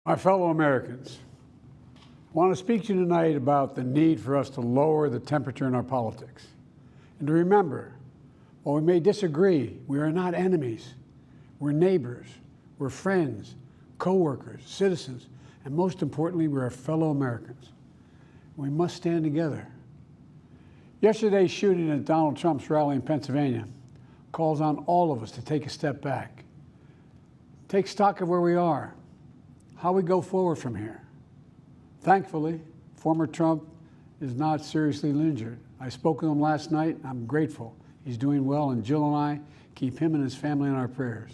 My fellow Americans, I want to speak to you tonight about the need for us to lower the temperature in our politics. And to remember, while we may disagree, we are not enemies. We're neighbors, we're friends, co-workers, citizens, and most importantly, we're fellow Americans. We must stand together. Yesterday's shooting at Donald Trump's rally in Pennsylvania calls on all of us to take a step back, take stock of where we are, how we go forward from here. Thankfully, former Trump is not seriously injured. I spoke with him last night. I'm grateful. He's doing well, and Jill and I keep him and his family in our prayers.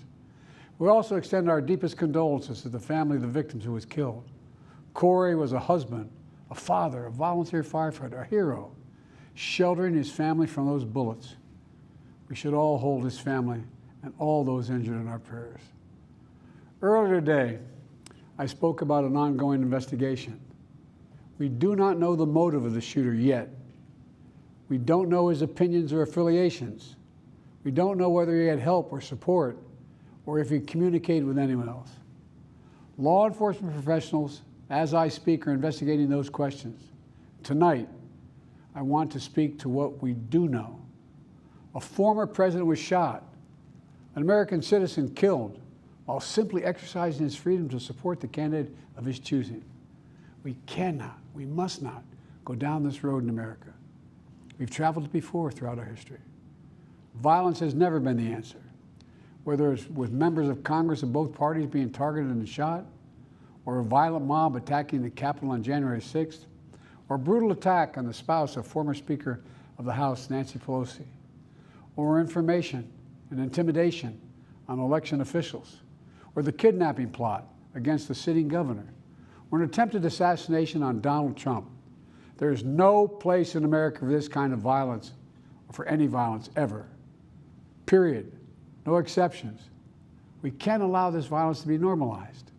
We also extend our deepest condolences to the family of the victims who was killed. Corey was a husband, a father, a volunteer firefighter, a hero, sheltering his family from those bullets. We should all hold his family and all those injured in our prayers. Earlier today, I spoke about an ongoing investigation. We do not know the motive of the shooter yet. We don't know his opinions or affiliations. We don't know whether he had help or support or if he communicated with anyone else. Law enforcement professionals, as I speak, are investigating those questions. Tonight, I want to speak to what we do know. A former president was shot, an American citizen killed, while simply exercising his freedom to support the candidate of his choosing. We cannot, we must not go down this road in America. We've traveled it before throughout our history. Violence has never been the answer. Whether it's with members of Congress of both parties being targeted and shot, or a violent mob attacking the Capitol on January 6th, or a brutal attack on the spouse of former Speaker of the House, Nancy Pelosi, or information and intimidation on election officials, or the kidnapping plot against the sitting governor, or an attempted assassination on Donald Trump. There is no place in America for this kind of violence, or for any violence ever. Period. No exceptions. We can't allow this violence to be normalized.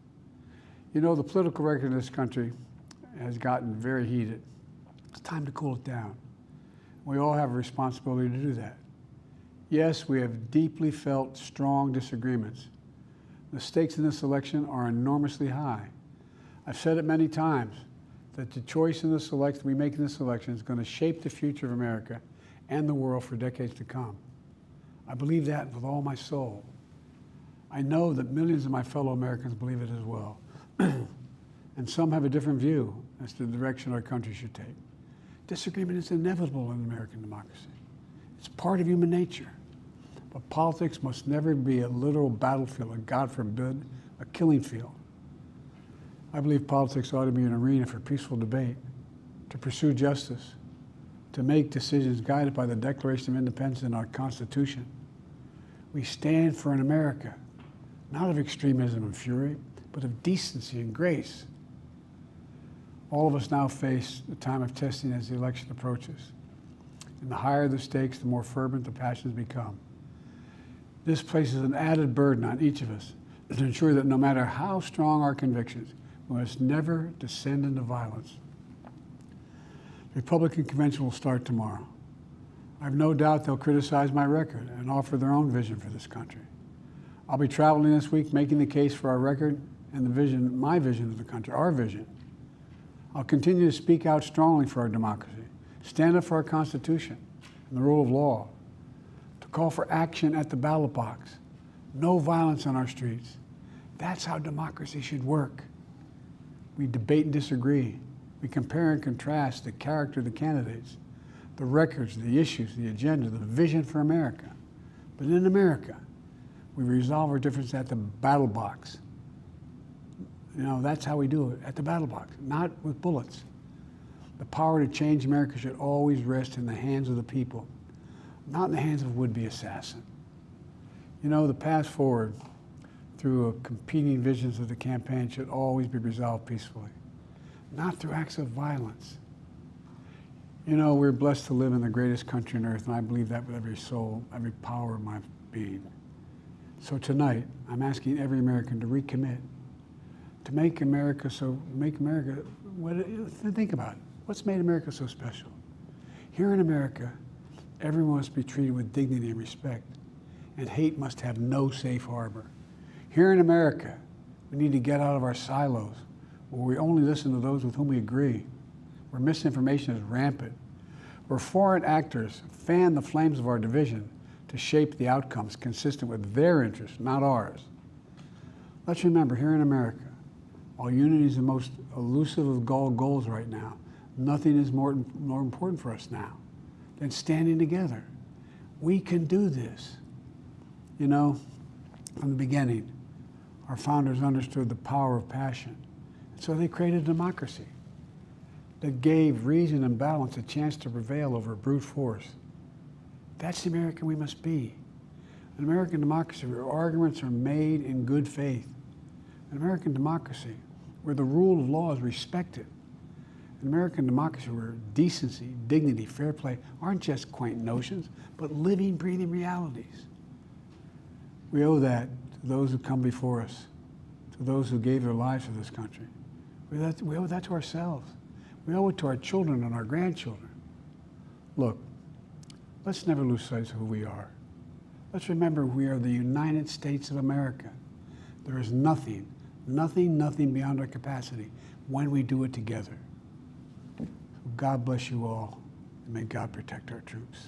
You know, the political record in this country has gotten very heated. It's time to cool it down. We all have a responsibility to do that. Yes, we have deeply felt strong disagreements. The stakes in this election are enormously high. I've said it many times that the choice in this election we make in this election is going to shape the future of America and the world for decades to come. I believe that with all my soul. I know that millions of my fellow Americans believe it as well. And some have a different view as to the direction our country should take. Disagreement is inevitable in American democracy. It's part of human nature. But politics must never be a literal battlefield, and God forbid, a killing field. I believe politics ought to be an arena for peaceful debate, to pursue justice, to make decisions guided by the Declaration of Independence and our Constitution. We stand for an America, not of extremism and fury, but of decency and grace. All of us now face the time of testing as the election approaches. And the higher the stakes, the more fervent the passions become. This places an added burden on each of us to ensure that no matter how strong our convictions, we must never descend into violence. The Republican convention will start tomorrow. I have no doubt they'll criticize my record and offer their own vision for this country. I'll be traveling this week making the case for our record and the vision, my vision of the country, our vision. I'll continue to speak out strongly for our democracy, stand up for our Constitution and the rule of law, to call for action at the ballot box, no violence on our streets. That's how democracy should work. We debate and disagree. We compare and contrast the character of the candidates, the records, the issues, the agenda, the vision for America. But in America, we resolve our differences at the battle box. You know, that's how we do it, at the battle box, not with bullets. The power to change America should always rest in the hands of the people, not in the hands of a would-be assassin. You know, the path forward through competing visions of the campaign should always be resolved peacefully, not through acts of violence. You know, we're blessed to live in the greatest country on earth, and I believe that with every soul, every power of my being. So tonight, I'm asking every American to recommit, to think about it. What's made America so special? Here in America, everyone must be treated with dignity and respect, and hate must have no safe harbor. Here in America, We need to get out of our silos, where we only listen to those with whom we agree, where misinformation is rampant, where foreign actors fan the flames of our division to shape the outcomes consistent with their interests, not ours. Let's remember, here in America, while unity is the most elusive of goals right now, nothing is more important for us now than standing together. We can do this. You know, from the beginning, our founders understood the power of passion. And so they created a democracy that gave reason and balance a chance to prevail over brute force. That's the American we must be. An American democracy where arguments are made in good faith. An American democracy where the rule of law is respected. An American democracy where decency, dignity, fair play aren't just quaint notions, but living, breathing realities. We owe that to those who come before us, to those who gave their lives for this country. We owe that to ourselves. We owe it to our children and our grandchildren. Look, let's never lose sight of who we are. Let's remember we are the United States of America. There is nothing beyond our capacity when we do it together. God bless you all, and may God protect our troops.